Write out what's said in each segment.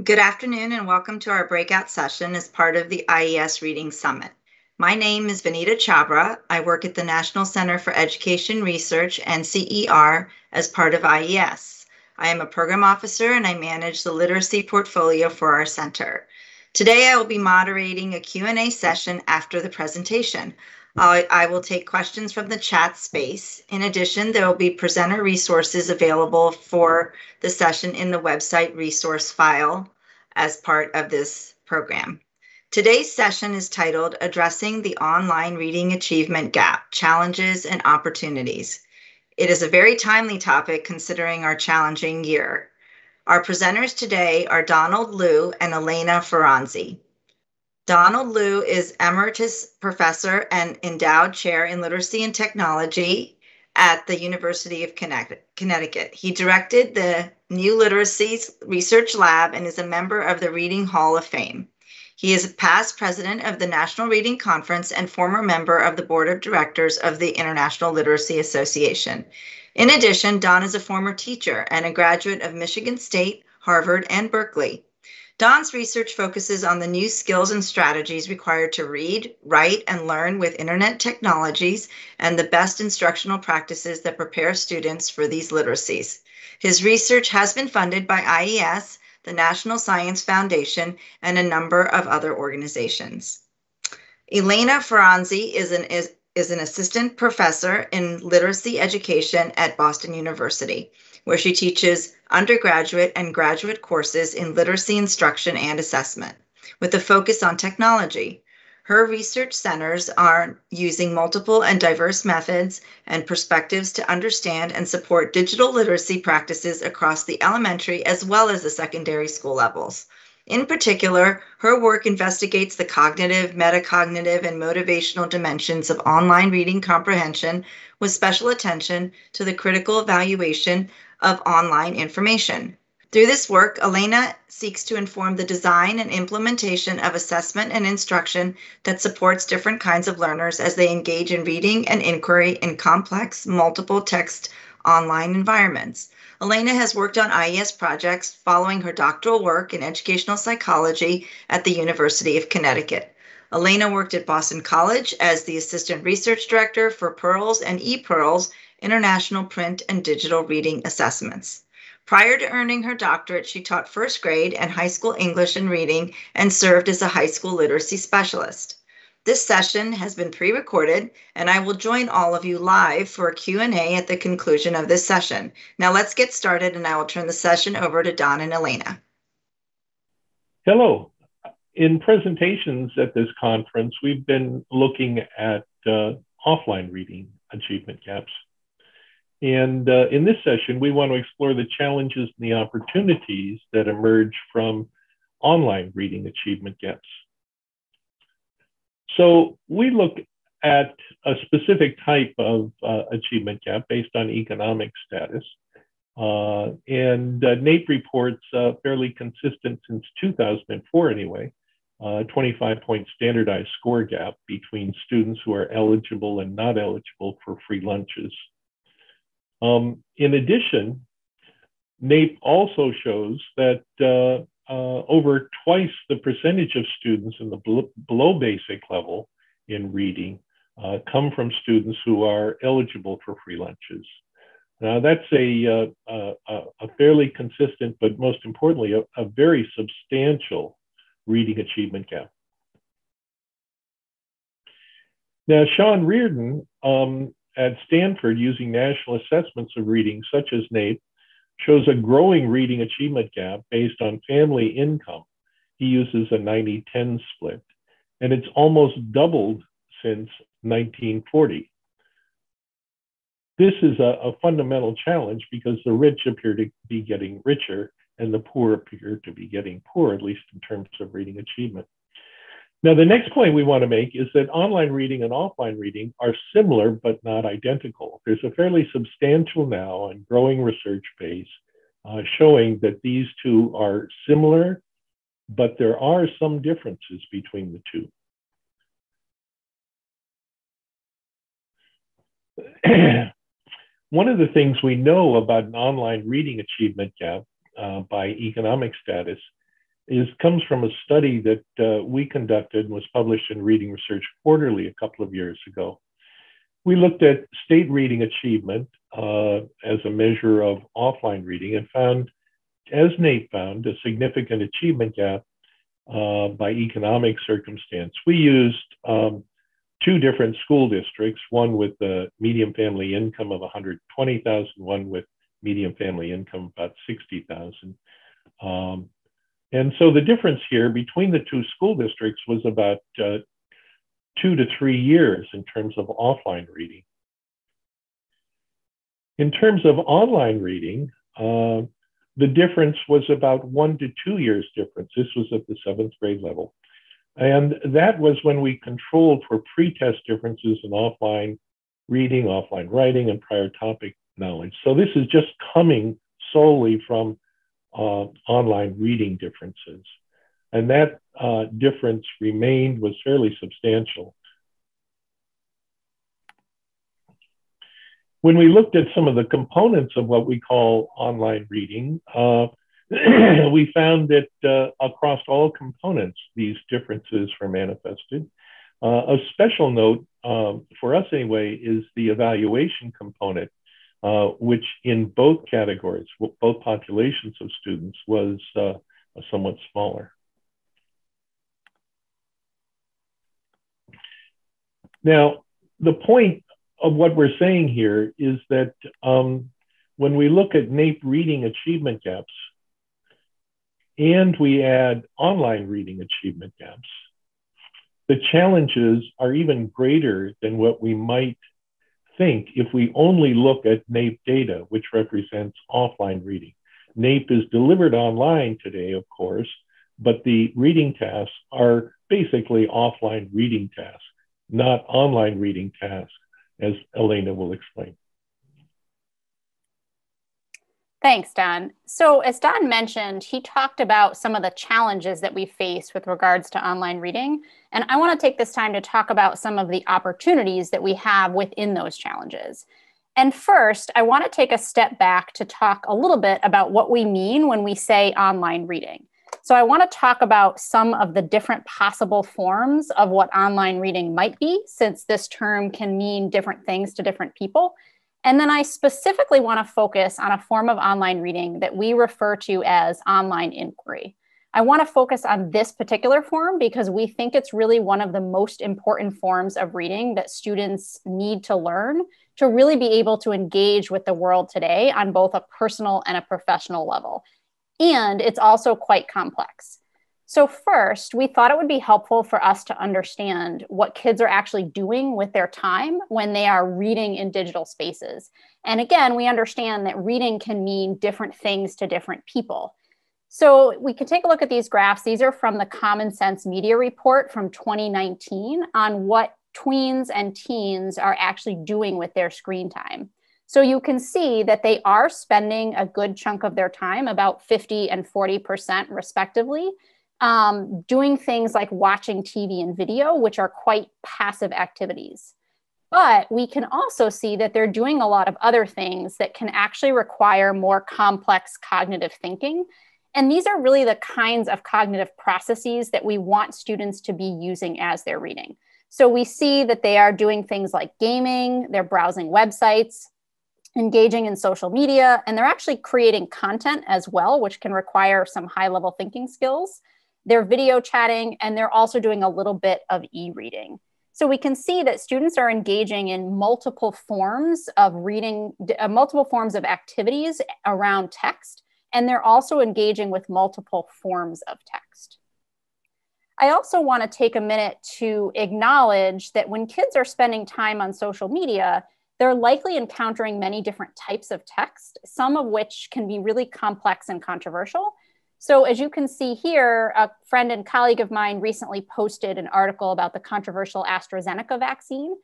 Good afternoon and welcome to our breakout session as part of the IES Reading Summit. My name is Vanita Chabra. I work at the National Center for Education Research and CER as part of IES. I am a program officer and I manage the literacy portfolio for our center. Today I will be moderating a Q&A session after the presentation. I will take questions from the chat space. In addition, there will be presenter resources available for the session in the website resource file as part of this program. Today's session is titled Addressing the Online Reading Achievement Gap, Challenges and Opportunities. It is a very timely topic considering our challenging year. Our presenters today are Donald Liu and Elena Forzani. Donald Liu is Emeritus Professor and Endowed Chair in Literacy and Technology at the University of Connecticut. He directed the New Literacy Research Lab and is a member of the Reading Hall of Fame. He is a past president of the National Reading Conference and former member of the board of directors of the International Literacy Association. In addition, Don is a former teacher and a graduate of Michigan State, Harvard, and Berkeley. Don's research focuses on the new skills and strategies required to read, write, and learn with internet technologies and the best instructional practices that prepare students for these literacies. His research has been funded by IES, the National Science Foundation, and a number of other organizations. Elena Forzani is an assistant professor in literacy education at Boston University, where she teaches undergraduate and graduate courses in literacy instruction and assessment, with a focus on technology. Her research centers on using multiple and diverse methods and perspectives to understand and support digital literacy practices across the elementary as well as the secondary school levels. In particular, her work investigates the cognitive, metacognitive, and motivational dimensions of online reading comprehension with special attention to the critical evaluation of online information. Through this work, Elena seeks to inform the design and implementation of assessment and instruction that supports different kinds of learners as they engage in reading and inquiry in complex, multiple text online environments. Elena has worked on IES projects following her doctoral work in educational psychology at the University of Connecticut. Elena worked at Boston College as the assistant research director for PEARLS and ePEARLS, International Print and Digital Reading Assessments. Prior to earning her doctorate, she taught first grade and high school English and reading and served as a high school literacy specialist. This session has been pre-recorded, and I will join all of you live for a Q&A at the conclusion of this session. Now let's get started, and I will turn the session over to Don and Elena. Hello. In presentations at this conference, we've been looking at offline reading achievement gaps. And in this session, we want to explore the challenges and the opportunities that emerge from online reading achievement gaps. So we look at a specific type of achievement gap based on economic status. NAEP reports fairly consistent since 2004 anyway, 25-point standardized score gap between students who are eligible and not eligible for free lunches. In addition, NAEP also shows that over twice the percentage of students in the below basic level in reading come from students who are eligible for free lunches. Now that's a fairly consistent, but most importantly, a very substantial reading achievement gap. Now, Sean Reardon at Stanford, using national assessments of reading such as NAEP, shows a growing reading achievement gap based on family income. He uses a 90-10 split, and it's almost doubled since 1940. This is a fundamental challenge because the rich appear to be getting richer and the poor appear to be getting poorer, at least in terms of reading achievement. Now, the next point we want to make is that online reading and offline reading are similar but not identical. There's a fairly substantial now and growing research base showing that these two are similar, but there are some differences between the two. One of the things we know about an online reading achievement gap by economic status comes from a study that we conducted and was published in Reading Research Quarterly a couple of years ago. We looked at state reading achievement as a measure of offline reading and found, as NAEP found, a significant achievement gap by economic circumstance. We used two different school districts, one with a median family income of 120,000, one with median family income about 60,000. And so the difference here between the two school districts was about 2 to 3 years in terms of offline reading. In terms of online reading, the difference was about 1 to 2 years difference. This was at the 7th grade level. And that was when we controlled for pretest differences in offline reading, offline writing, and prior topic knowledge. So this is just coming solely from online reading differences. And that difference was fairly substantial. When we looked at some of the components of what we call online reading, we found that across all components, these differences were manifested. A special note, for us anyway, is the evaluation component, which in both categories, both populations of students, was somewhat smaller. Now, the point of what we're saying here is that when we look at NAEP reading achievement gaps and we add online reading achievement gaps, the challenges are even greater than what we might think if we only look at NAEP data, which represents offline reading. NAEP is delivered online today, of course, but the reading tasks are basically offline reading tasks, not online reading tasks, as Elena will explain. Thanks, Don. So as Don mentioned, he talked about some of the challenges that we face with regards to online reading. And I want to take this time to talk about some of the opportunities that we have within those challenges. And first, I want to take a step back to talk a little bit about what we mean when we say online reading. So I want to talk about some of the different possible forms of what online reading might be, since this term can mean different things to different people. And then I specifically want to focus on a form of online reading that we refer to as online inquiry. I want to focus on this particular form because we think it's really one of the most important forms of reading that students need to learn to really be able to engage with the world today on both a personal and a professional level. And it's also quite complex. So first, we thought it would be helpful for us to understand what kids are actually doing with their time when they are reading in digital spaces. And again, we understand that reading can mean different things to different people. So we can take a look at these graphs. These are from the Common Sense Media Report from 2019 on what tweens and teens are actually doing with their screen time. So you can see that they are spending a good chunk of their time, about 50 and 40% respectively, doing things like watching TV and video, which are quite passive activities. But we can also see that they're doing a lot of other things that can actually require more complex cognitive thinking. And these are really the kinds of cognitive processes that we want students to be using as they're reading. So we see that they are doing things like gaming, they're browsing websites, engaging in social media, and they're actually creating content as well, which can require some high-level thinking skills. They're video chatting, and they're also doing a little bit of e-reading. So we can see that students are engaging in multiple forms of reading, multiple forms of activities around text, and they're also engaging with multiple forms of text. I also want to take a minute to acknowledge that when kids are spending time on social media, they're likely encountering many different types of text, some of which can be really complex and controversial. So as you can see here, a friend and colleague of mine recently posted an article about the controversial AstraZeneca vaccine.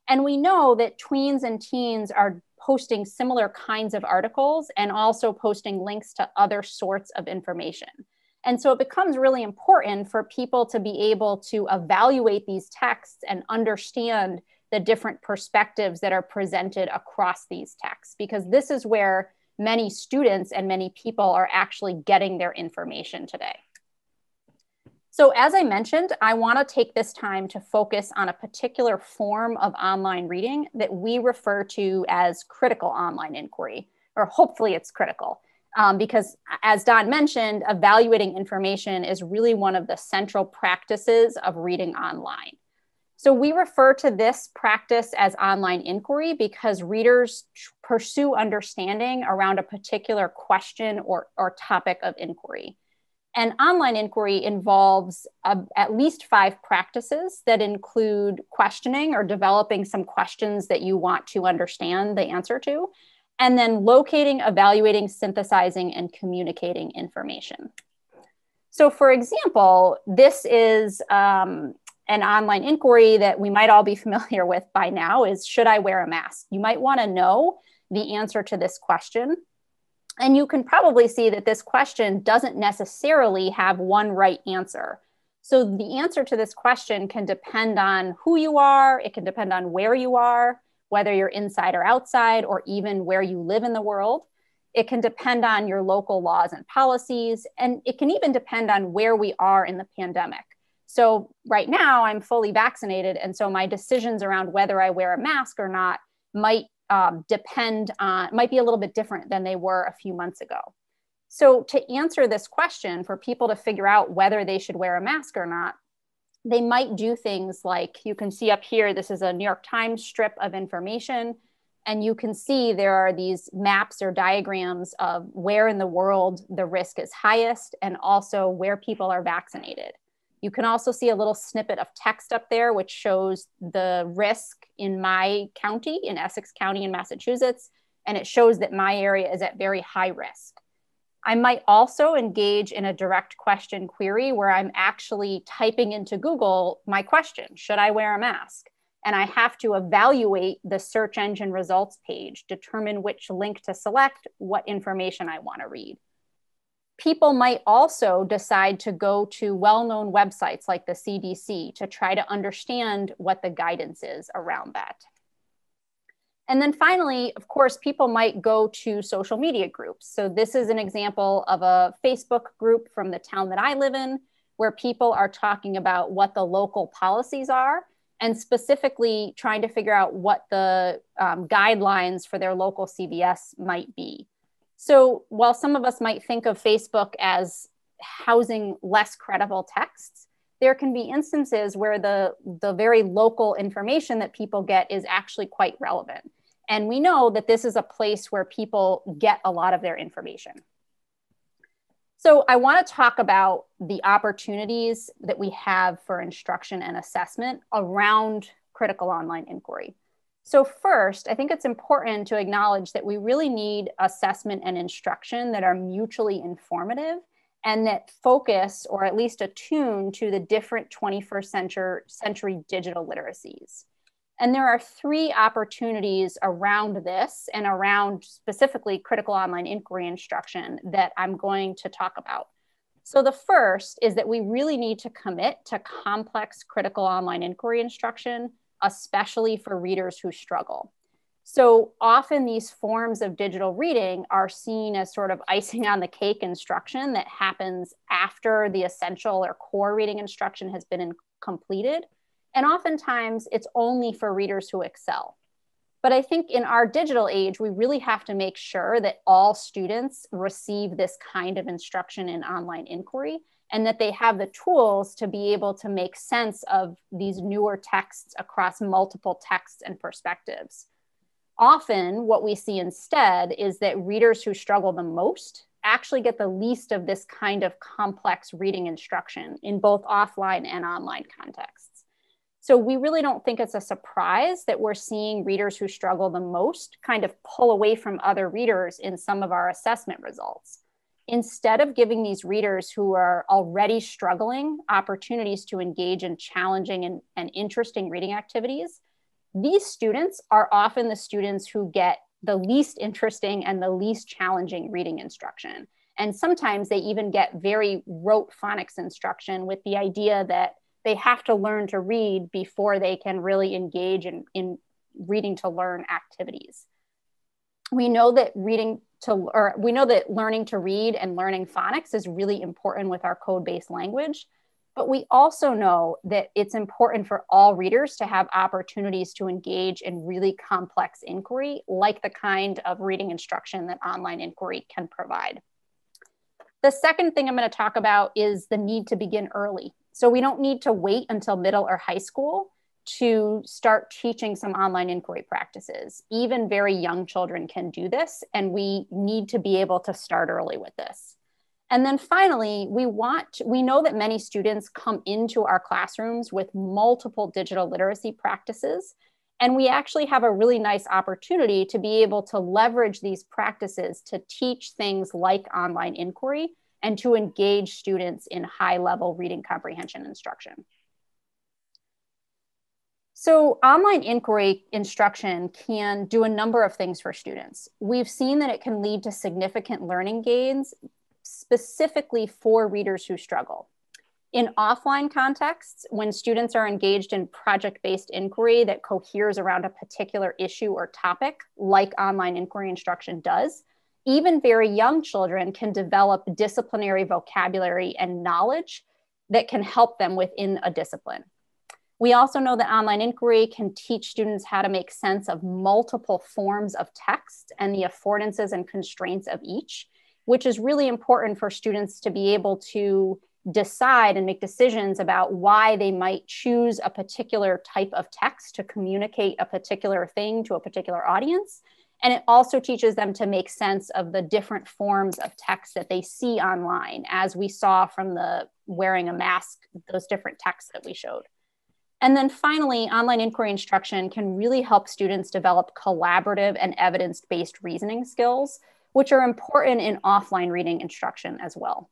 And we know that tweens and teens are posting similar kinds of articles and also posting links to other sorts of information. And so it becomes really important for people to be able to evaluate these texts and understand the different perspectives that are presented across these texts, because this is where many students and many people are actually getting their information today. So as I mentioned, I want to take this time to focus on a particular form of online reading that we refer to as critical online inquiry, or hopefully it's critical. Because as Don mentioned, evaluating information is really one of the central practices of reading online. So we refer to this practice as online inquiry because readers pursue understanding around a particular question or topic of inquiry. And online inquiry involves at least 5 practices that include questioning or developing some questions that you want to understand the answer to, and then locating, evaluating, synthesizing, and communicating information. So for example, this is an online inquiry that we might all be familiar with by now is, should I wear a mask? You might want to know the answer to this question. And you can probably see that this question doesn't necessarily have one right answer. So the answer to this question can depend on who you are, it can depend on where you are, whether you're inside or outside, or even where you live in the world. It can depend on your local laws and policies, and it can even depend on where we are in the pandemic. So right now I'm fully vaccinated, and so my decisions around whether I wear a mask or not might might be a little bit different than they were a few months ago. So to answer this question, for people to figure out whether they should wear a mask or not, they might do things like, you can see up here, this is a New York Times strip of information, and you can see there are these maps or diagrams of where in the world the risk is highest and also where people are vaccinated. You can also see a little snippet of text up there, which shows the risk in my county, in Essex County in Massachusetts, and it shows that my area is at very high risk. I might also engage in a direct question query where I'm actually typing into Google my question, should I wear a mask? And I have to evaluate the search engine results page, determine which link to select, what information I want to read. People might also decide to go to well-known websites like the CDC to try to understand what the guidance is around that. And then finally, of course, people might go to social media groups. So this is an example of a Facebook group from the town that I live in, where people are talking about what the local policies are, and specifically trying to figure out what the guidelines for their local CVS might be. So while some of us might think of Facebook as housing less credible texts, there can be instances where the very local information that people get is actually quite relevant. And we know that this is a place where people get a lot of their information. So I want to talk about the opportunities that we have for instruction and assessment around critical online inquiry. So first, I think it's important to acknowledge that we really need assessment and instruction that are mutually informative and that focus, or at least attune to the different 21st century digital literacies. And there are 3 opportunities around this and around specifically critical online inquiry instruction that I'm going to talk about. So the first is that we really need to commit to complex critical online inquiry instruction, especially for readers who struggle. So often these forms of digital reading are seen as sort of icing on the cake instruction that happens after the essential or core reading instruction has been completed. And oftentimes it's only for readers who excel. But I think in our digital age, we really have to make sure that all students receive this kind of instruction in online inquiry, and that they have the tools to be able to make sense of these newer texts across multiple texts and perspectives. Often what we see instead is that readers who struggle the most actually get the least of this kind of complex reading instruction in both offline and online contexts. So we really don't think it's a surprise that we're seeing readers who struggle the most kind of pull away from other readers in some of our assessment results. Instead of giving these readers who are already struggling opportunities to engage in challenging and interesting reading activities, these students are often the students who get the least interesting and the least challenging reading instruction. And sometimes they even get very rote phonics instruction with the idea that they have to learn to read before they can really engage in reading to learn activities. We know that learning to read and learning phonics is really important with our code-based language. But we also know that it's important for all readers to have opportunities to engage in really complex inquiry, like the kind of reading instruction that online inquiry can provide. The second thing I'm going to talk about is the need to begin early. So we don't need to wait until middle or high school to start teaching some online inquiry practices. Even very young children can do this, and we need to be able to start early with this. And then finally, we know that many students come into our classrooms with multiple digital literacy practices, and we actually have a really nice opportunity to be able to leverage these practices to teach things like online inquiry and to engage students in high-level reading comprehension instruction. So online inquiry instruction can do a number of things for students. We've seen that it can lead to significant learning gains, specifically for readers who struggle. In offline contexts, when students are engaged in project-based inquiry that coheres around a particular issue or topic, like online inquiry instruction does, even very young children can develop disciplinary vocabulary and knowledge that can help them within a discipline. We also know that online inquiry can teach students how to make sense of multiple forms of text and the affordances and constraints of each, which is really important for students to be able to decide and make decisions about why they might choose a particular type of text to communicate a particular thing to a particular audience. And it also teaches them to make sense of the different forms of text that they see online, as we saw from the wearing a mask, those different texts that we showed. And then finally, online inquiry instruction can really help students develop collaborative and evidence-based reasoning skills, which are important in offline reading instruction as well.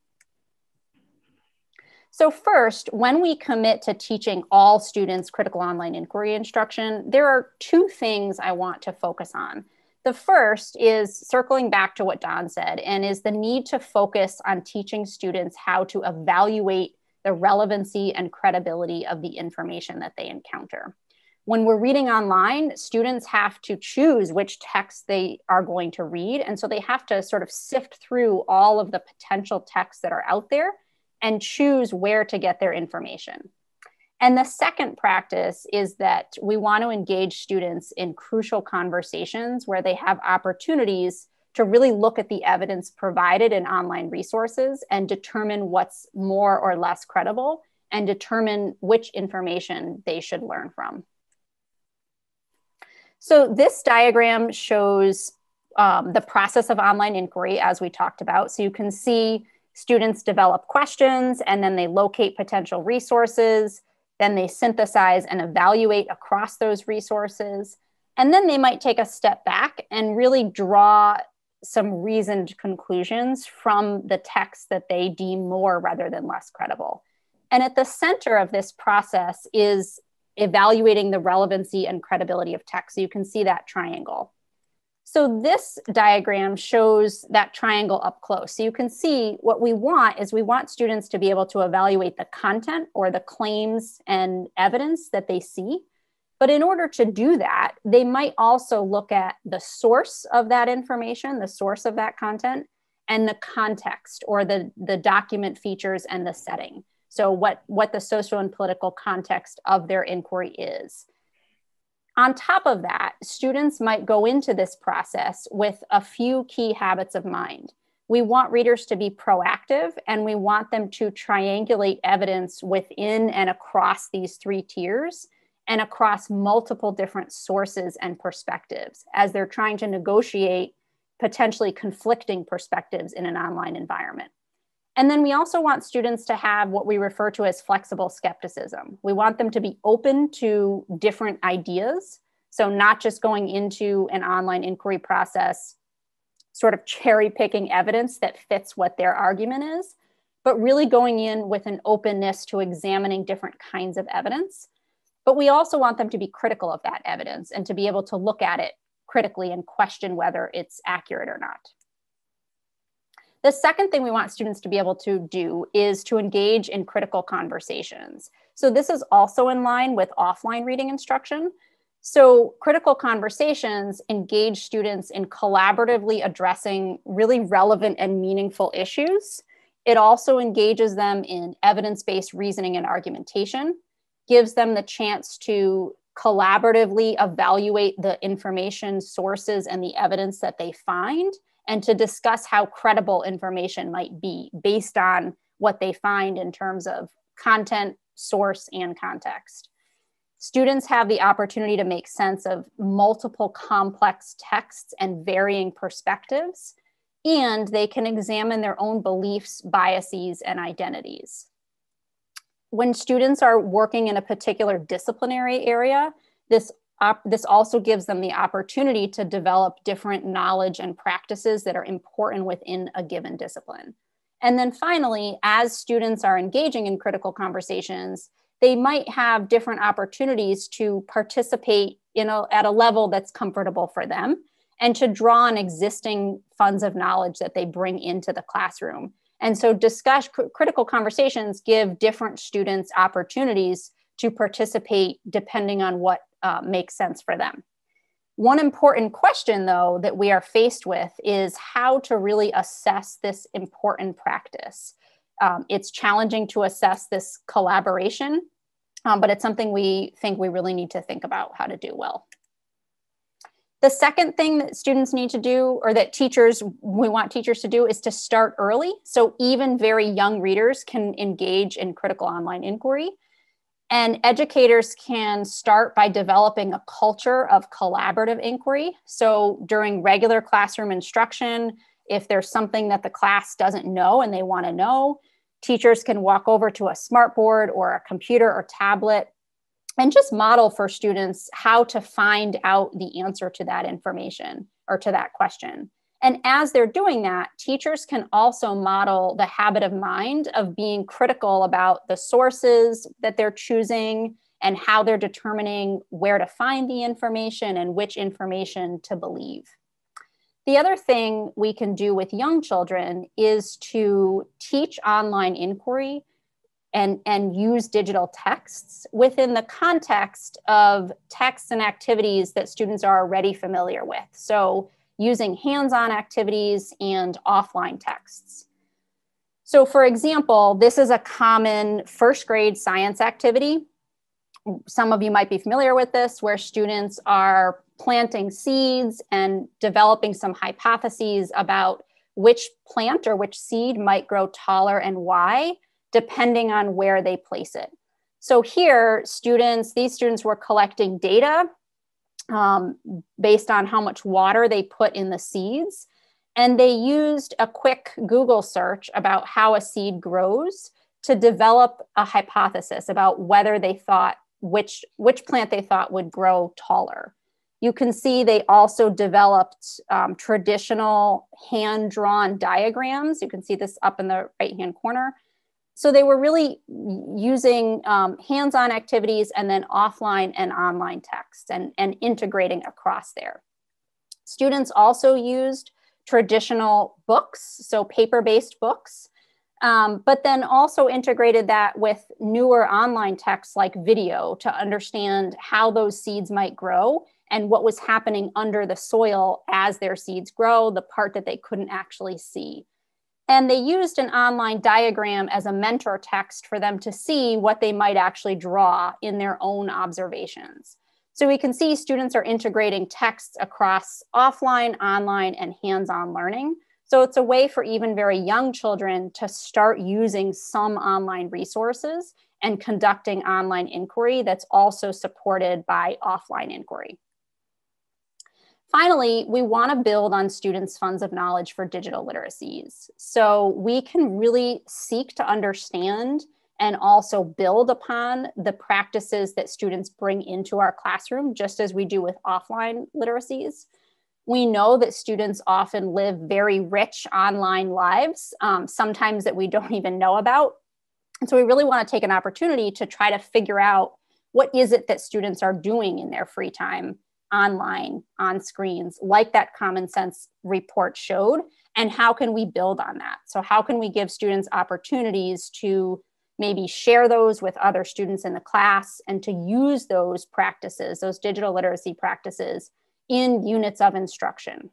So first, when we commit to teaching all students critical online inquiry instruction, there are two things I want to focus on. The first is circling back to what Don said, and is the need to focus on teaching students how to evaluate the relevancy and credibility of the information that they encounter. When we're reading online, students have to choose which text they are going to read. And so they have to sort of sift through all of the potential texts that are out there and choose where to get their information. And the second practice is that we want to engage students in crucial conversations where they have opportunities to really look at the evidence provided in online resources and determine what's more or less credible and determine which information they should learn from. So this diagram shows the process of online inquiry, as we talked about. So you can see students develop questions, and then they locate potential resources, then they synthesize and evaluate across those resources, and then they might take a step back and really draw some reasoned conclusions from the text that they deem more rather than less credible. And at the center of this process is evaluating the relevancy and credibility of text. So you can see that triangle. So this diagram shows that triangle up close. So you can see what we want is we want students to be able to evaluate the content or the claims and evidence that they see. But in order to do that, they might also look at the source of that information, the source of that content, and the context or the document features and the setting. So what the social and political context of their inquiry is. On top of that, students might go into this process with a few key habits of mind. We want readers to be proactive, and we want them to triangulate evidence within and across these three tiers and across multiple different sources and perspectives as they're trying to negotiate potentially conflicting perspectives in an online environment. And then we also want students to have what we refer to as flexible skepticism. We want them to be open to different ideas. So not just going into an online inquiry process, sort of cherry picking evidence that fits what their argument is, but really going in with an openness to examining different kinds of evidence. But we also want them to be critical of that evidence and to be able to look at it critically and question whether it's accurate or not. The second thing we want students to be able to do is to engage in critical conversations. So this is also in line with offline reading instruction. So critical conversations engage students in collaboratively addressing really relevant and meaningful issues It also engages them in evidence-based reasoning and argumentation, gives them the chance to collaboratively evaluate the information sources and the evidence that they find, and to discuss how credible information might be based on what they find in terms of content, source, and context. Students have the opportunity to make sense of multiple complex texts and varying perspectives, and they can examine their own beliefs, biases, and identities. When students are working in a particular disciplinary area, this also gives them the opportunity to develop different knowledge and practices that are important within a given discipline. And then finally, as students are engaging in critical conversations, they might have different opportunities to participate at a level that's comfortable for them, and to draw on existing funds of knowledge that they bring into the classroom. And so critical conversations give different students opportunities to participate depending on what makes sense for them. One important question, though, that we are faced with is how to really assess this important practice. It's challenging to assess this collaboration, but it's something we think we really need to think about how to do well. The second thing that students need to do, or that we want teachers to do, is to start early. So even very young readers can engage in critical online inquiry. And educators can start by developing a culture of collaborative inquiry. So during regular classroom instruction, if there's something that the class doesn't know and they want to know, teachers can walk over to a smartboard or a computer or tablet and just model for students how to find out the answer to that information or to that question. And as they're doing that, teachers can also model the habit of mind of being critical about the sources that they're choosing and how they're determining where to find the information and which information to believe. The other thing we can do with young children is to teach online inquiry and use digital texts within the context of texts and activities that students are already familiar with. So using hands-on activities and offline texts. So for example, this is a common first grade science activity. Some of you might be familiar with this, where students are planting seeds and developing some hypotheses about which plant or which seed might grow taller and why, depending on where they place it. So here, these students were collecting data based on how much water they put in the seeds. And they used a quick Google search about how a seed grows to develop a hypothesis about whether they thought which plant they thought would grow taller. You can see they also developed traditional hand-drawn diagrams. You can see this up in the right-hand corner. So they were really using hands-on activities and then offline and online texts and integrating across there. Students also used traditional books, so paper-based books, but then also integrated that with newer online texts like video to understand how those seeds might grow and what was happening under the soil as their seeds grow, the part that they couldn't actually see. And they used an online diagram as a mentor text for them to see what they might actually draw in their own observations. So we can see students are integrating texts across offline, online, and hands-on learning. So it's a way for even very young children to start using some online resources and conducting online inquiry that's also supported by offline inquiry. Finally, we want to build on students' funds of knowledge for digital literacies. So we can really seek to understand and also build upon the practices that students bring into our classroom, just as we do with offline literacies. We know that students often live very rich online lives, sometimes that we don't even know about. And so we really want to take an opportunity to try to figure out what is it that students are doing in their free time online, on screens, like that Common Sense report showed, and how can we build on that? So how can we give students opportunities to maybe share those with other students in the class and to use those practices, those digital literacy practices, in units of instruction?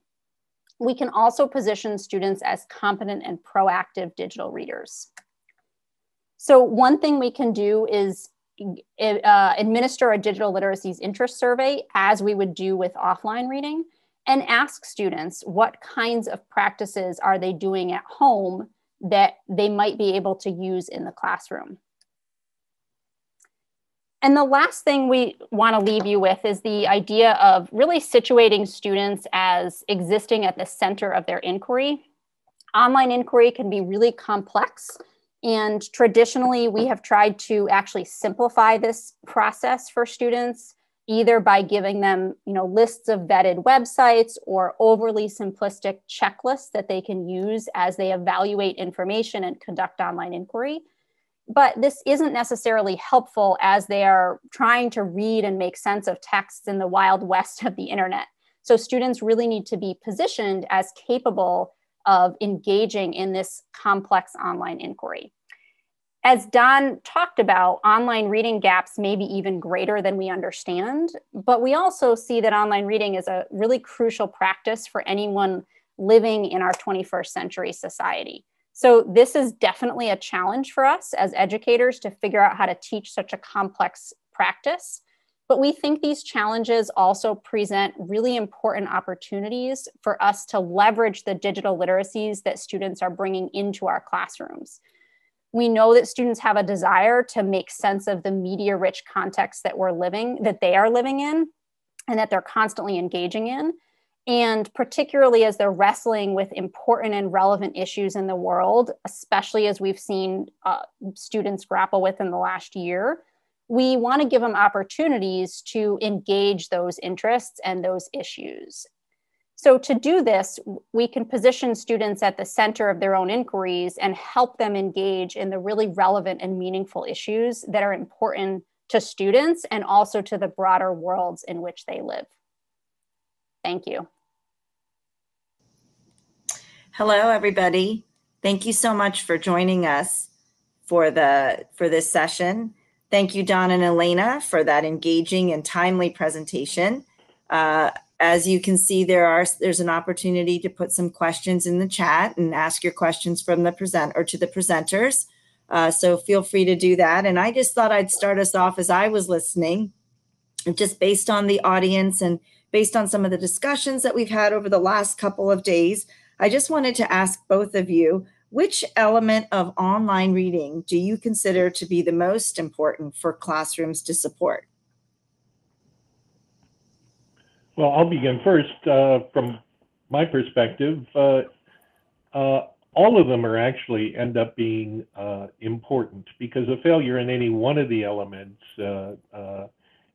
We can also position students as competent and proactive digital readers. So one thing we can do is administer a digital literacies interest survey, as we would do with offline reading, and ask students what kinds of practices are they doing at home that they might be able to use in the classroom. And the last thing we want to leave you with is the idea of really situating students as existing at the center of their inquiry. Online inquiry can be really complex, and traditionally we have tried to actually simplify this process for students, either by giving them, lists of vetted websites or overly simplistic checklists that they can use as they evaluate information and conduct online inquiry. But this isn't necessarily helpful as they are trying to read and make sense of texts in the wild west of the internet. So students really need to be positioned as capable of engaging in this complex online inquiry. As Don talked about, online reading gaps may be even greater than we understand, but we also see that online reading is a really crucial practice for anyone living in our 21st century society. So this is definitely a challenge for us as educators to figure out how to teach such a complex practice. But we think these challenges also present really important opportunities for us to leverage the digital literacies that students are bringing into our classrooms. We know that students have a desire to make sense of the media-rich context that they are living in, and that they're constantly engaging in. And particularly as they're wrestling with important and relevant issues in the world, especially as we've seen students grapple with in the last year, we want to give them opportunities to engage those interests and those issues. So to do this, we can position students at the center of their own inquiries and help them engage in the really relevant and meaningful issues that are important to students and also to the broader worlds in which they live. Thank you. Hello, everybody. Thank you so much for joining us for this session. Thank you, Don and Elena, for that engaging and timely presentation. As you can see, there's an opportunity to put some questions in the chat and ask your questions from the to the presenters. So feel free to do that. And I just thought I'd start us off as I was listening, just based on the audience and based on some of the discussions that we've had over the last couple of days. I just wanted to ask both of you, which element of online reading do you consider to be the most important for classrooms to support? Well, I'll begin first. From my perspective, all of them are actually end up being important, because a failure in any one of the elements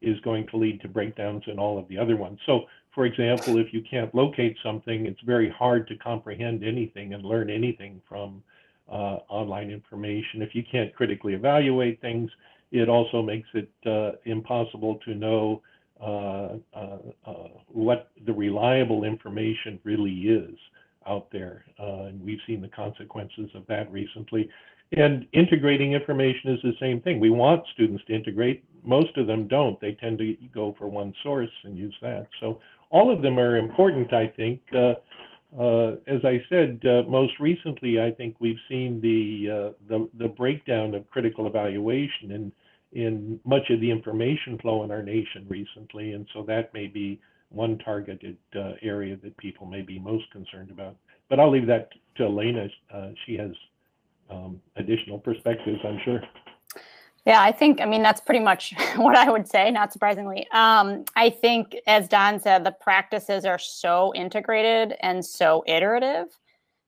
is going to lead to breakdowns in all of the other ones. So, for example, if you can't locate something, it's very hard to comprehend anything and learn anything from online information. If you can't critically evaluate things, it also makes it impossible to know what the reliable information really is out there. And we've seen the consequences of that recently. And integrating information is the same thing. We want students to integrate. Most of them don't. They tend to go for one source and use that. So all of them are important, I think. As I said, most recently, I think we've seen the breakdown of critical evaluation in much of the information flow in our nation recently. And so that may be one targeted area that people may be most concerned about. But I'll leave that to Elena. She has additional perspectives, I'm sure. Yeah, that's pretty much what I would say, not surprisingly. I think, as Don said, the practices are so integrated and so iterative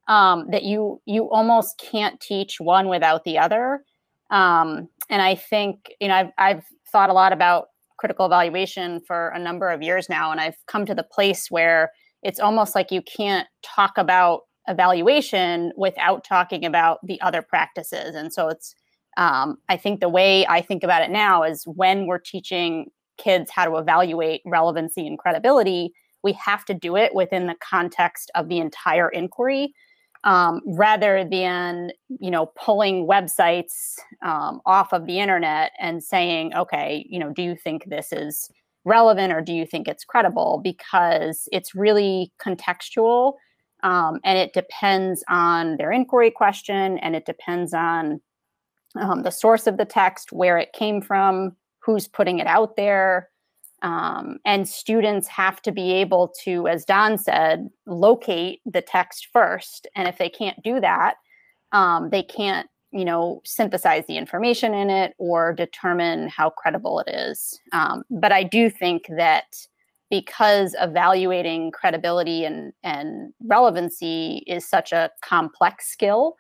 that you almost can't teach one without the other. And I think, I've thought a lot about critical evaluation for a number of years now, and I've come to the place where it's almost like you can't talk about evaluation without talking about the other practices. And so it's, I think the way I think about it now is when we're teaching kids how to evaluate relevancy and credibility, we have to do it within the context of the entire inquiry, rather than, pulling websites off of the internet and saying, okay, do you think this is relevant or do you think it's credible? Because it's really contextual And it depends on their inquiry question, and it depends on the source of the text, where it came from, who's putting it out there. And students have to be able to, as Don said, locate the text first. And if they can't do that, they can't, synthesize the information in it or determine how credible it is. But I do think that because evaluating credibility and relevancy is such a complex skill,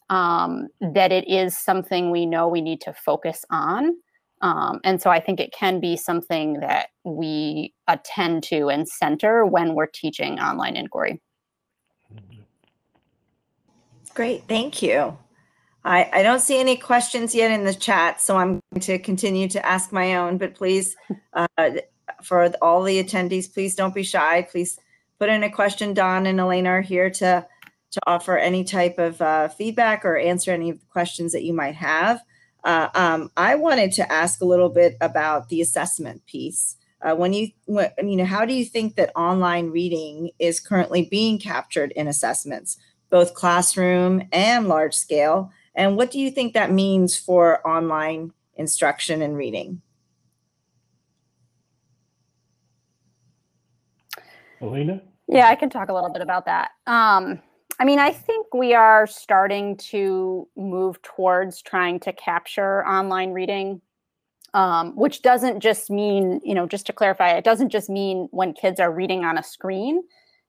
that it is something we know we need to focus on. And so I think it can be something that we attend to and center when we're teaching online inquiry. Great, thank you. I don't see any questions yet in the chat, so I'm going to continue to ask my own, but please, for all the attendees, please don't be shy. Please put in a question. Don and Elena are here to offer any type of feedback or answer any of the questions that you might have. I wanted to ask a little bit about the assessment piece. How do you think that online reading is currently being captured in assessments, both classroom and large scale? And what do you think that means for online instruction and reading? Elena? Yeah, I can talk a little bit about that. I think we are starting to move towards trying to capture online reading, which doesn't just mean, just to clarify, it doesn't just mean when kids are reading on a screen.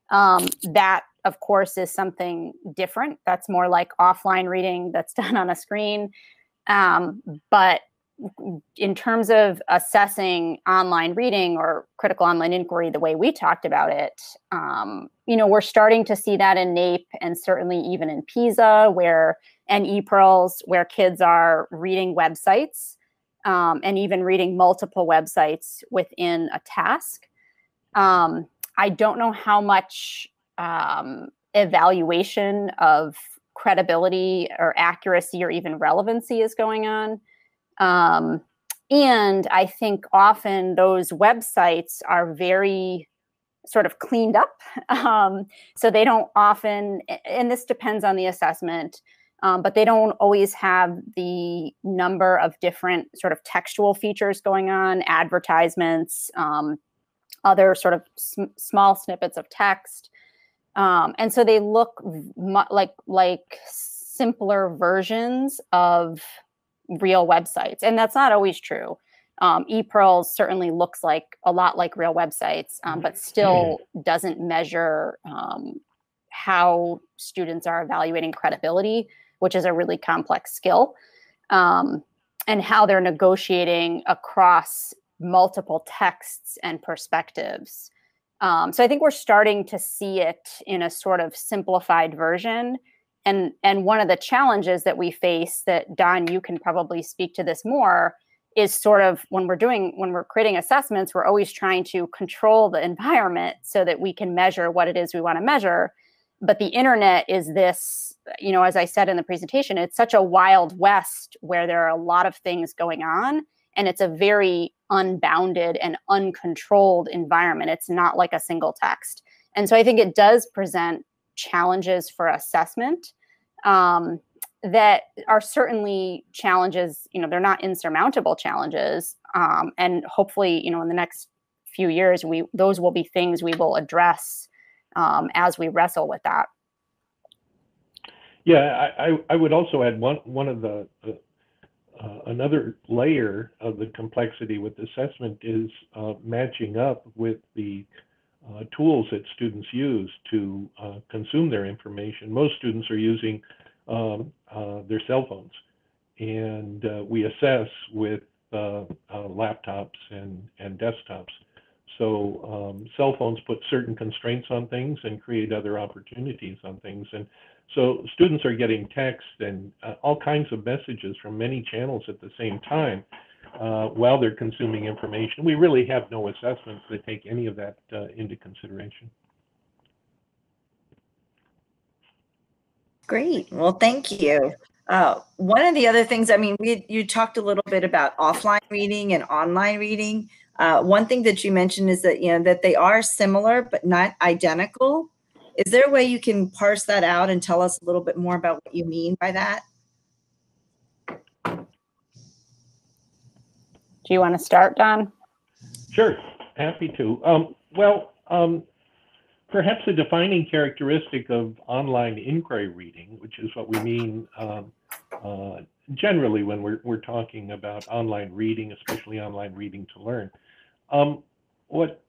That, of course, is something different. That's more like offline reading that's done on a screen. But in terms of assessing online reading or critical online inquiry, the way we talked about it, we're starting to see that in NAEP and certainly even in PISA and ePearls, where kids are reading websites and even reading multiple websites within a task. I don't know how much evaluation of credibility or accuracy or even relevancy is going on. And I think often those websites are very sort of cleaned up. So they don't often, and this depends on the assessment, but they don't always have the number of different sort of textual features going on, advertisements, other sort of small snippets of text. And so they look like simpler versions of real websites. And that's not always true. ePearls certainly looks like a lot like real websites, but still doesn't measure how students are evaluating credibility, which is a really complex skill, and how they're negotiating across multiple texts and perspectives. So I think we're starting to see it in a sort of simplified version. And one of the challenges that we face, that Don, you can probably speak to this more, is sort of when we're creating assessments, we're always trying to control the environment so that we can measure what it is we want to measure. But the internet is this, as I said in the presentation, it's such a wild west where there are a lot of things going on, and it's a very unbounded and uncontrolled environment. It's not like a single text. And so I think it does present challenges for assessment that are certainly challenges, they're not insurmountable challenges. And hopefully, in the next few years, those will be things we will address as we wrestle with that. Yeah, I would also add one of the another layer of the complexity with assessment is matching up with the tools that students use to consume their information. Most students are using their cell phones, and we assess with laptops and desktops. So cell phones put certain constraints on things and create other opportunities on things. And so students are getting text and all kinds of messages from many channels at the same time while they're consuming information. We really have no assessments that take any of that into consideration. Great. Well, thank you. One of the other things, you talked a little bit about offline reading and online reading. One thing that you mentioned is that, that they are similar, but not identical. Is there a way you can parse that out and tell us a little bit more about what you mean by that? Do you want to start, Don? Sure, happy to. Perhaps a defining characteristic of online inquiry reading, which is what we mean generally when we're talking about online reading, especially online reading to learn. What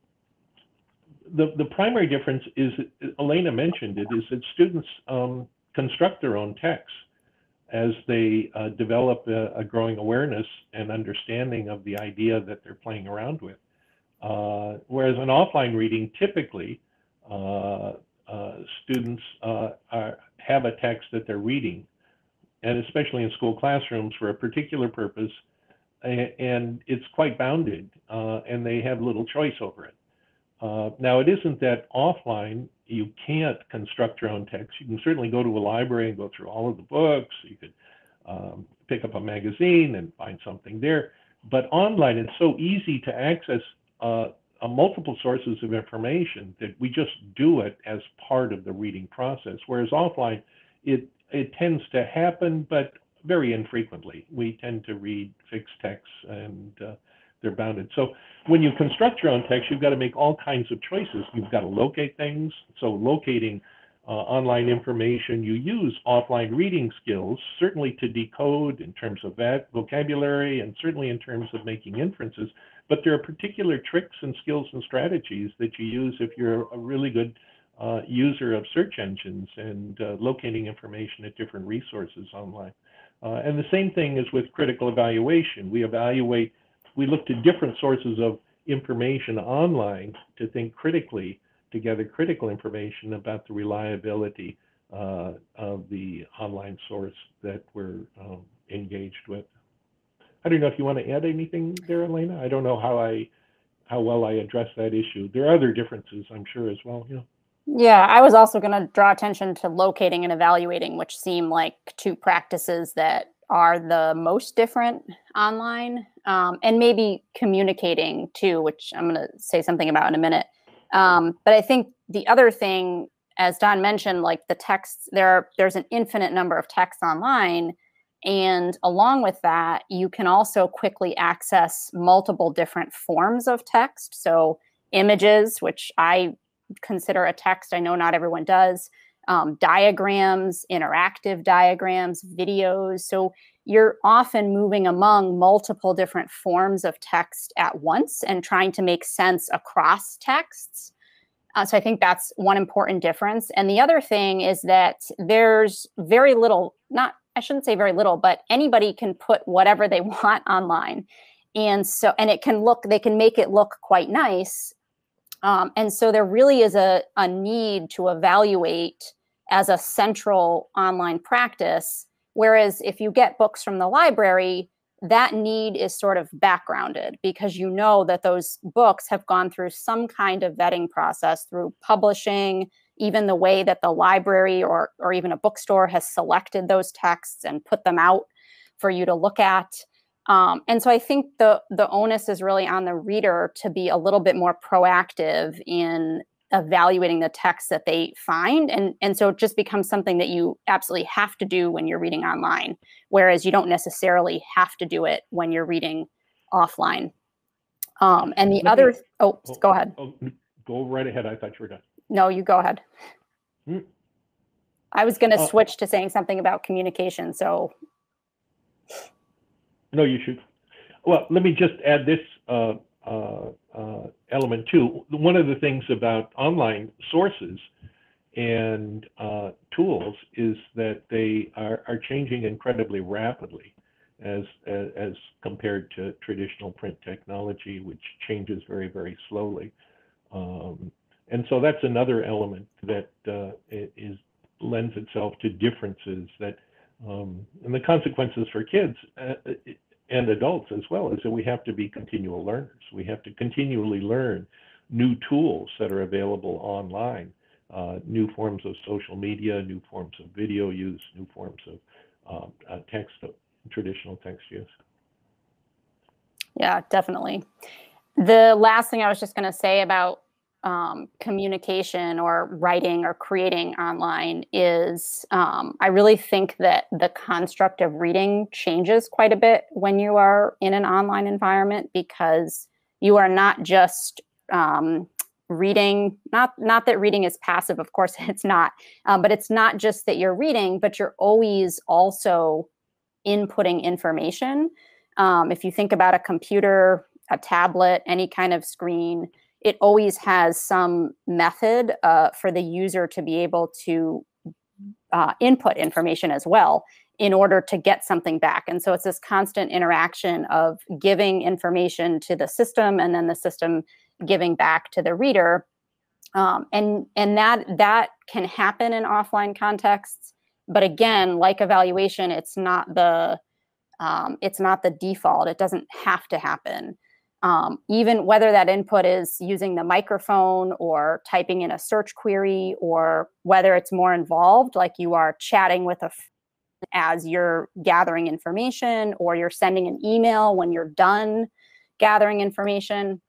the primary difference is, Elena mentioned it, is that students construct their own texts as they develop a growing awareness and understanding of the idea that they're playing around with. Whereas an offline reading, typically, students have a text that they're reading, and especially in school classrooms for a particular purpose, and it's quite bounded, and they have little choice over it. Now, it isn't that offline you can't construct your own text. You can certainly go to a library and go through all of the books. You could pick up a magazine and find something there. But online, it's so easy to access multiple sources of information that we just do it as part of the reading process. Whereas offline, it tends to happen, but very infrequently. We tend to read fixed texts, and they're bounded. So when you construct your own text, you've got to make all kinds of choices. You've got to locate things. So locating online information, you use offline reading skills, certainly to decode in terms of that vocabulary, and certainly in terms of making inferences. But there are particular tricks and skills and strategies that you use if you're a really good user of search engines and locating information at different resources online. And the same thing is with critical evaluation. We look to different sources of information online to think critically, to gather critical information about the reliability of the online source that we're engaged with. I don't know if you want to add anything there, Elena. I don't know how well I address that issue. There are other differences, I'm sure, as well. Yeah. Yeah, I was also going to draw attention to locating and evaluating, which seem like two practices that are the most different online, and maybe communicating too, which I'm going to say something about in a minute. But I think the other thing, as Don mentioned, like the texts, there's an infinite number of texts online. And along with that, you can also quickly access multiple different forms of text. So images, which I consider a text, I know not everyone does, diagrams, interactive diagrams, videos. So you're often moving among multiple different forms of text at once and trying to make sense across texts. So I think that's one important difference. And the other thing is that there's very little, I shouldn't say very little, but anybody can put whatever they want online. And they can make it look quite nice. And so there really is a need to evaluate as a central online practice. Whereas if you get books from the library, that need is sort of backgrounded because you know that those books have gone through some kind of vetting process through publishing, even the way that the library or even a bookstore has selected those texts and put them out for you to look at. And so I think the onus is really on the reader to be a little bit more proactive in evaluating the text that they find. And so it just becomes something that you absolutely have to do when you're reading online, whereas you don't necessarily have to do it when you're reading offline. And the other, go ahead. Go right ahead. I thought you were done. No, you go ahead. I was going to switch to saying something about communication. So. No, you should. Well, let me just add this element too. One of the things about online sources and tools is that they are changing incredibly rapidly as compared to traditional print technology, which changes very, very slowly. And so that's another element that lends itself to differences that, and the consequences for kids and adults as well is that we have to be continual learners. We have to continually learn new tools that are available online, new forms of social media, new forms of video use, new forms of traditional text use. Yeah, definitely. The last thing I was just going to say about communication or writing or creating online is I really think that the construct of reading changes quite a bit when you are in an online environment, because you are not just reading, not that reading is passive, of course it's not, but it's not just that you're reading, but you're always also inputting information. If you think about a computer, a tablet, any kind of screen, it always has some method for the user to be able to input information as well in order to get something back. And so it's this constant interaction of giving information to the system and then the system giving back to the reader. And that can happen in offline contexts. But again, like evaluation, it's not the default. It doesn't have to happen. Even whether that input is using the microphone or typing in a search query, or whether it's more involved, like you are chatting with a friend as you're gathering information, or you're sending an email when you're done gathering information,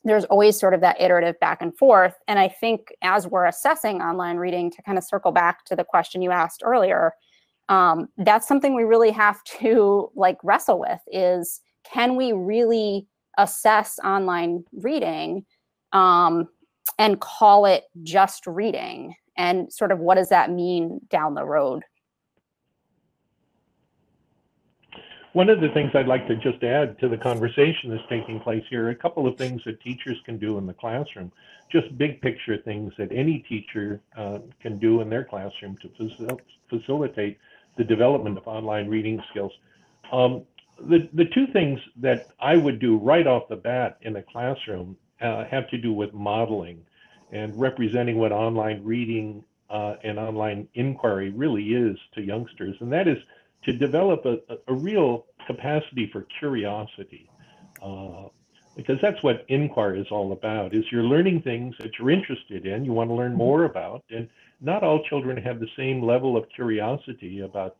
there's always sort of that iterative back and forth. And I think as we're assessing online reading, to kind of circle back to the question you asked earlier, that's something we really have to wrestle with, is can we really assess online reading and call it just reading, and sort of what does that mean down the road? One of the things I'd like to just add to the conversation that's taking place here, a couple of things that teachers can do in the classroom, just big picture things that any teacher can do in their classroom to facilitate the development of online reading skills. The two things that I would do right off the bat in a classroom have to do with modeling and representing what online reading and online inquiry really is to youngsters. And that is to develop a real capacity for curiosity, because that's what inquiry is all about, is you're learning things that you're interested in, you want to learn more about, and not all children have the same level of curiosity about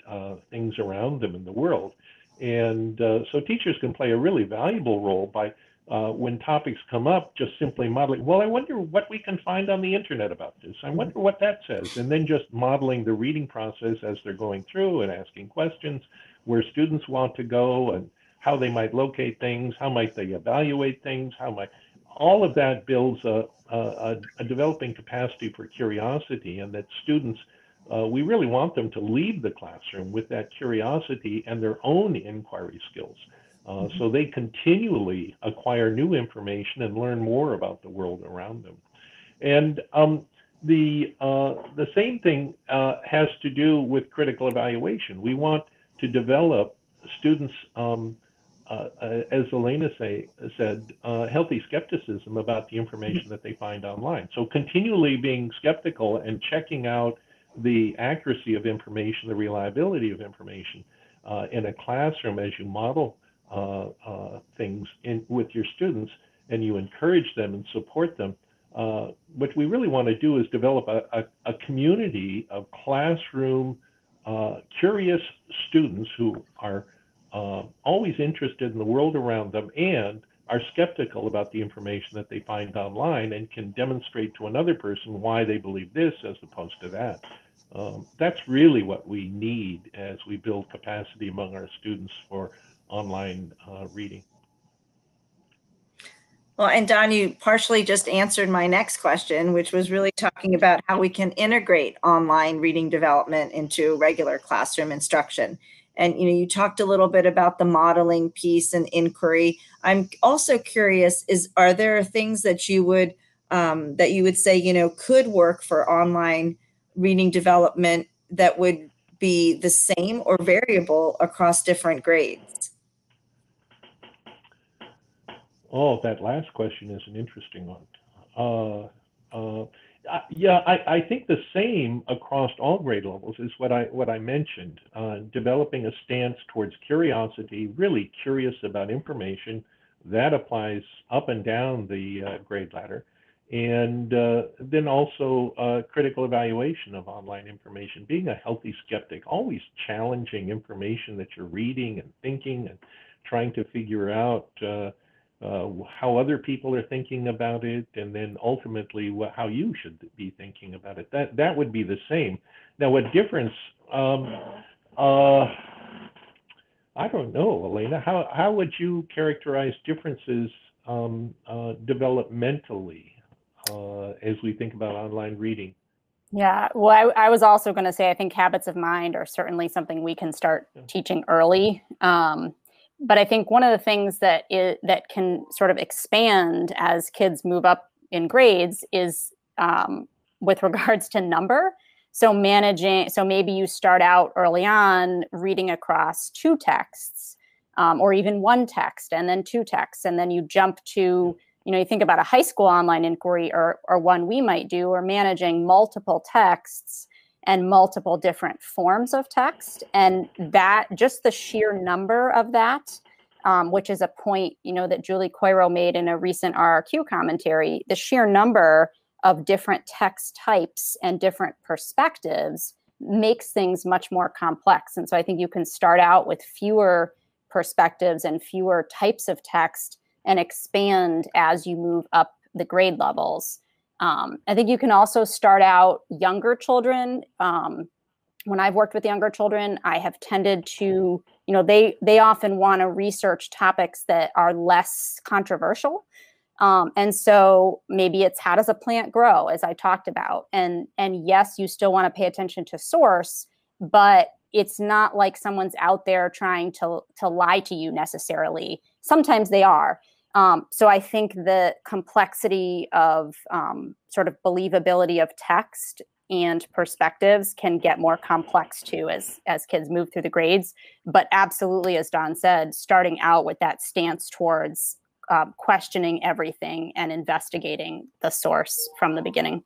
things around them in the world. And so teachers can play a really valuable role by, when topics come up, just simply modeling, well, I wonder what we can find on the internet about this. I wonder what that says. And then just modeling the reading process as they're going through and asking questions, where students want to go and how they might locate things, how might they evaluate things, all of that builds a developing capacity for curiosity, and that students, we really want them to leave the classroom with that curiosity and their own inquiry skills. So they continually acquire new information and learn more about the world around them. And the same thing has to do with critical evaluation. We want to develop students, as Elena said, healthy skepticism about the information that they find online. So continually being skeptical and checking out the accuracy of information, the reliability of information in a classroom as you model things with your students, and you encourage them and support them. What we really want to do is develop a community of classroom curious students who are always interested in the world around them and are skeptical about the information that they find online, and can demonstrate to another person why they believe this as opposed to that. That's really what we need as we build capacity among our students for online reading. Well, and Don, you partially just answered my next question, which was really talking about how we can integrate online reading development into regular classroom instruction. And you talked a little bit about the modeling piece and inquiry. I'm also curious: are there things that you would say could work for online reading development that would be the same or variable across different grades? Oh, that last question is an interesting one. Yeah, I think the same across all grade levels is what I mentioned. Developing a stance towards curiosity, really curious about information. That applies up and down the grade ladder. And then also critical evaluation of online information, being a healthy skeptic, always challenging information that you're reading and thinking and trying to figure out how other people are thinking about it, and then ultimately how you should be thinking about it. That would be the same. Now, what difference? I don't know, Elena. How would you characterize differences developmentally as we think about online reading? Yeah, well, I was also going to say, I think habits of mind are certainly something we can start teaching early. But I think one of the things that can sort of expand as kids move up in grades is with regards to number. So maybe you start out early on reading across 2 texts, or even 1 text and then 2 texts, and then you jump to, you think about a high school online inquiry or one we might do, or managing multiple texts and multiple different forms of text. And that, just the sheer number of that, which is a point, that Julie Coiro made in a recent RRQ commentary, the sheer number of different text types and different perspectives makes things much more complex. And so I think you can start out with fewer perspectives and fewer types of text and expand as you move up the grade levels. I think you can also start out younger children. When I've worked with younger children, I have tended to, they often want to research topics that are less controversial. And so maybe it's, how does a plant grow, as I talked about? And yes, you still want to pay attention to source, but it's not like someone's out there trying to lie to you necessarily. Sometimes they are. So I think the complexity of sort of believability of text and perspectives can get more complex too as kids move through the grades. But absolutely, as Don said, starting out with that stance towards questioning everything and investigating the source from the beginning.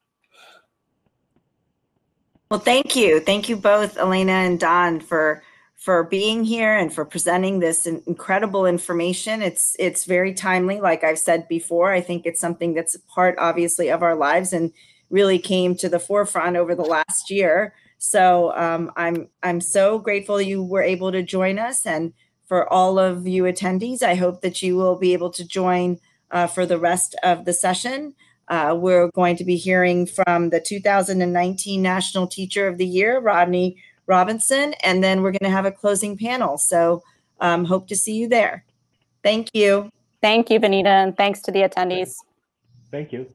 Well, thank you. Thank you both, Elena and Don, for being here and for presenting this incredible information. It's very timely. Like I've said before, I think it's something that's a part, obviously, of our lives and really came to the forefront over the last year. So I'm so grateful you were able to join us. And for all of you attendees, I hope that you will be able to join for the rest of the session. We're going to be hearing from the 2019 National Teacher of the Year, Rodney Robinson, and then we're going to have a closing panel. So hope to see you there. Thank you. Thank you, Benita, and thanks to the attendees. Thank you.